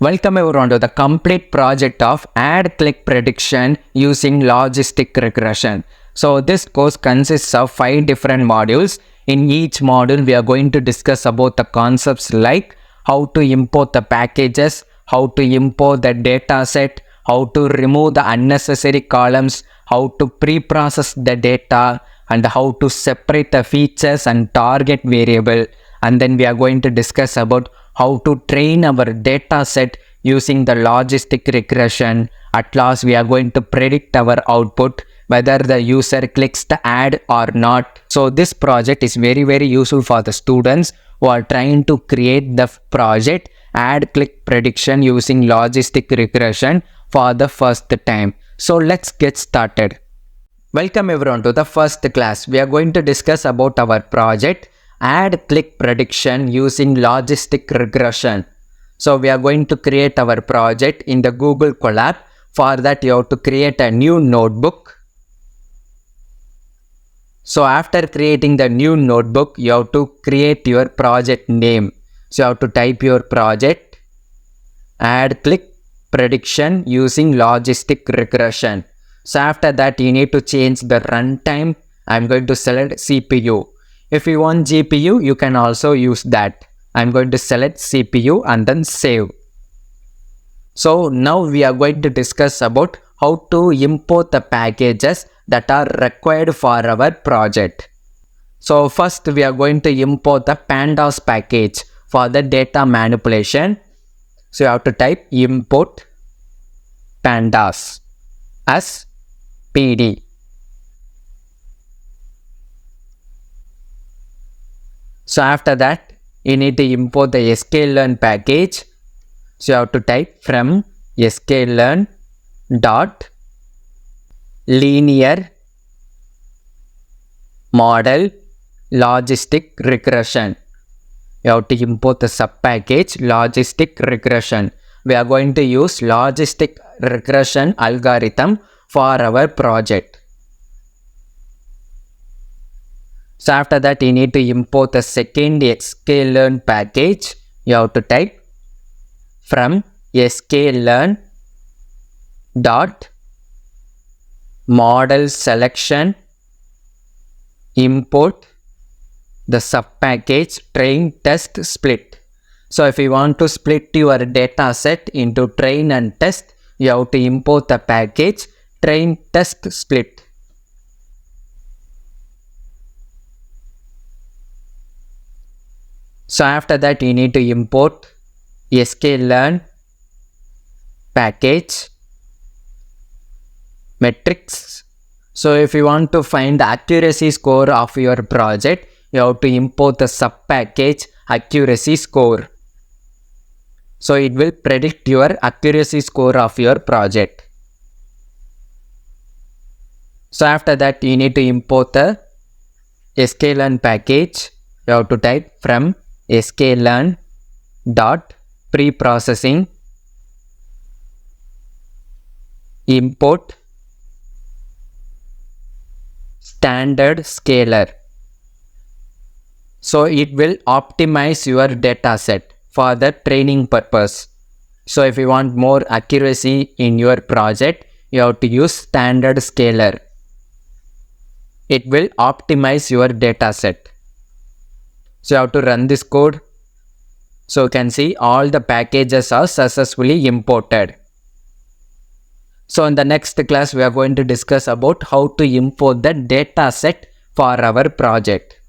Welcome everyone to the complete project of ad click prediction using logistic regression. So this course consists of 5 different modules. In each module, we are going to discuss about the concepts like how to import the packages, how to import the data set, how to remove the unnecessary columns, how to pre-process the data, and how to separate the features and target variable. And then we are going to discuss about how to train our data set using the logistic regression. At last, we are going to predict our output, whether the user clicks the ad or not. So this project is very useful for the students who are trying to create the project ad click prediction using logistic regression for the first time. So let's get started. Welcome everyone to the first class. We are going to discuss about our project ad click prediction using logistic regression. So we are going to create our project in the Google Colab. For that, you have to create a new notebook. So after creating the new notebook, you have to create your project name. So you have to type your project ad click prediction using logistic regression. So after that, you need to change the runtime. I'm going to select CPU. If you want GPU, you can also use that. I'm going to select CPU and then save. So now we are going to discuss about how to import the packages that are required for our project. So first we are going to import the pandas package for the data manipulation. So you have to type import pandas as PD. So after that, you need to import the sklearn package. So you have to type from sklearn dot linear model logistic regression. You have to import the sub package logistic regression. We are going to use logistic regression algorithm for our project. So after that, you need to import the second sklearn package. You have to type from sklearn dot model selection import the sub package train test split. So if you want to split your data set into train and test, you have to import the package train test split. So after that, you need to import sklearn package metrics. So if you want to find the accuracy score of your project, you have to import the sub package accuracy score. So it will predict your accuracy score of your project. So after that, you need to import the sklearn package. You have to type from sklearn dot pre-processing import standard scaler. So it will optimize your data set for the training purpose. So if you want more accuracy in your project, you have to use standard scaler. It will optimize your data set. So you have to run this code. So you can see all the packages are successfully imported. So in the next class, we are going to discuss about how to import the data set for our project.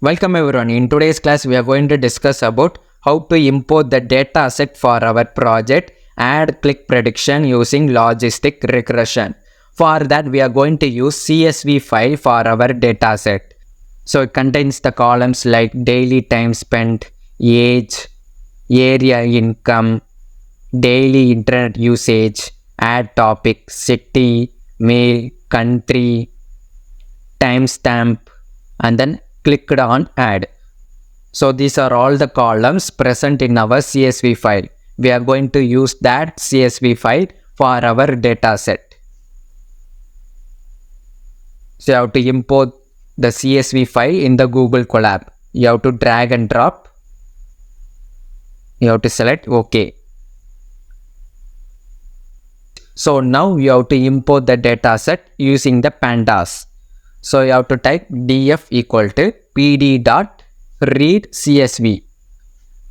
Welcome everyone. In today's class, we are going to discuss about how to import the data set for our project ad click prediction using logistic regression. For that, we are going to use CSV file for our data set. So it contains the columns like daily time spent, age, area income, daily internet usage, ad topic, city, mail, country, timestamp, and then clicked on ad. So these are all the columns present in our CSV file. We are going to use that CSV file for our data set. So you have to import the CSV file in the Google Colab. You have to drag and drop. You have to select OK. So now you have to import the data set using the pandas. So you have to type df equal to pd dot read csv.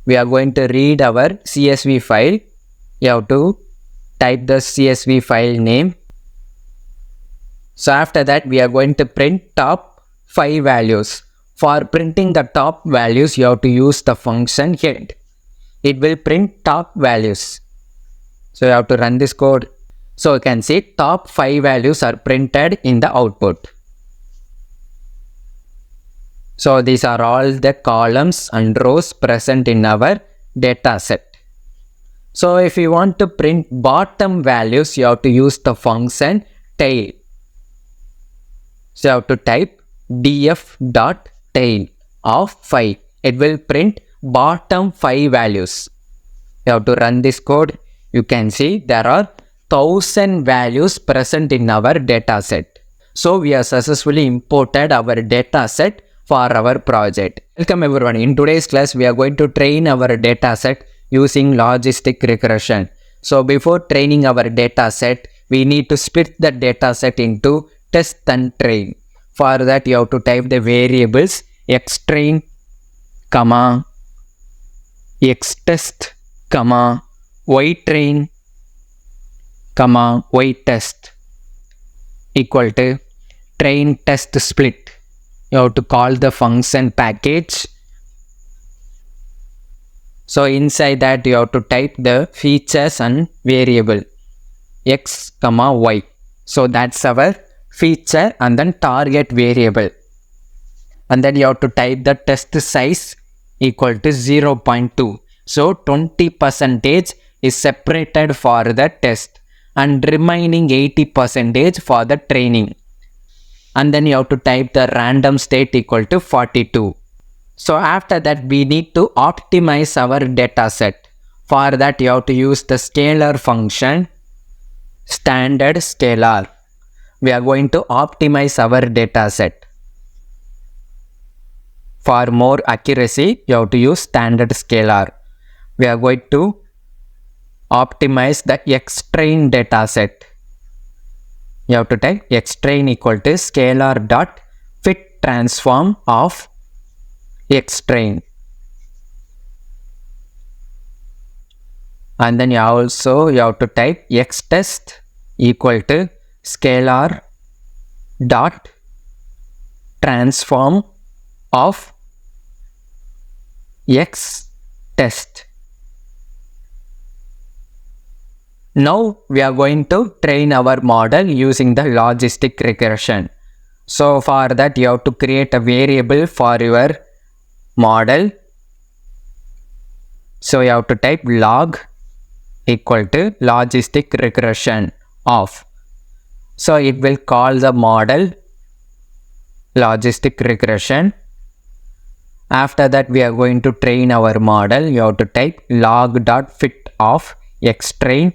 We are going to read our csv file. You have to type the csv file name. So after that we are going to print top 5 values. For printing the top values you have to use the function head. It will print top values. So you have to run this code. So you can see top 5 values are printed in the output. So these are all the columns and rows present in our data set. So if you want to print bottom values, you have to use the function tail. So you have to type df.tail of 5. It will print bottom 5 values. You have to run this code. You can see there are 1000 values present in our data set. So we have successfully imported our data set for our project. Welcome everyone. In today's class, we are going to train our data set using logistic regression. So before training our data set, we need to split the data set into test and train. For that, you have to type the variables xtrain, xtest, ytrain, ytest equal to train test split. You have to call the function package. So inside that you have to type the features and variable x, y. So that's our feature and then target variable. And then you have to type the test size equal to 0.2. So 20% is separated for the test and remaining 80% for the training. And then you have to type the random state equal to 42. So after that we need to optimize our data set. For that you have to use the scalar function standard scalar. We are going to optimize our data set. For more accuracy you have to use standard scalar. We are going to optimize the xtrain data set. You have to type xtrain equal to scalar dot fit transform of xtrain. And then you have to type xtest equal to scalar dot transform of xtest. Now we are going to train our model using the logistic regression. So for that you have to create a variable for your model. So you have to type log equal to logistic regression of. So it will call the model logistic regression. After that we are going to train our model. You have to type log dot fit of xtrain,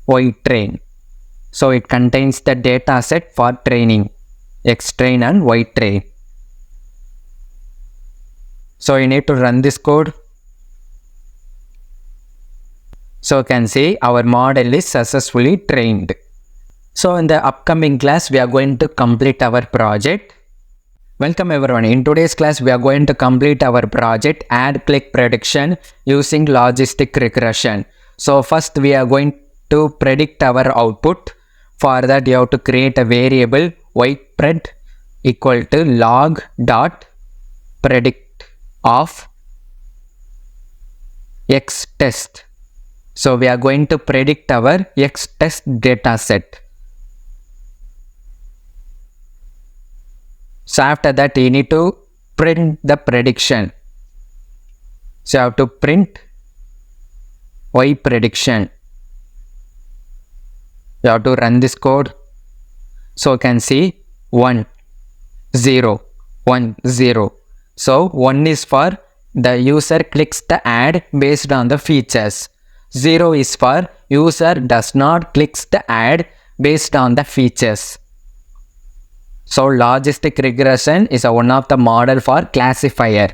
ytrain. So it contains the data set for training xtrain and ytrain. So you need to run this code. So you can see our model is successfully trained. So in the upcoming class we are going to complete our project. Welcome everyone. In today's class we are going to complete our project add click prediction using logistic regression. So first we are going to predict our output. For that you have to create a variable ypred equal to log dot predict of xtest. So we are going to predict our xtest data set. So after that you need to print the prediction. So you have to print y prediction. You have to run this code. So you can see 1, 0, 1, 0. So 1 is for the user clicks the ad based on the features. 0 is for user does not clicks the ad based on the features. So logistic regression is one of the model for classifier.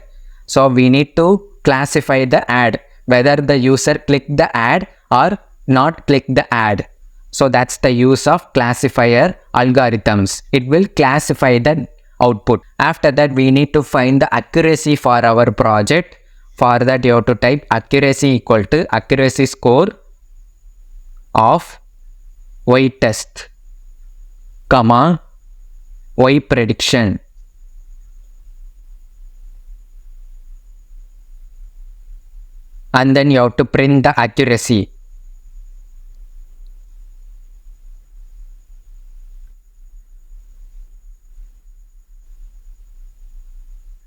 So we need to classify the ad, whether the user clicked the ad or not click the add. So that's the use of classifier algorithms. It will classify the output. After that, we need to find the accuracy for our project. For that, you have to type accuracy equal to accuracy score of y test, comma, y prediction. And then you have to print the accuracy.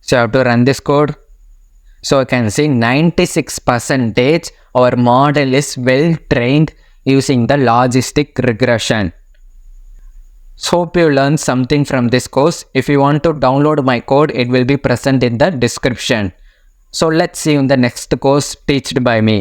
So you have to run this code. So you can see 96% our model is well trained using the logistic regression. So hope you learned something from this course. If you want to download my code, it will be present in the description. So let's see you in the next course taught by me.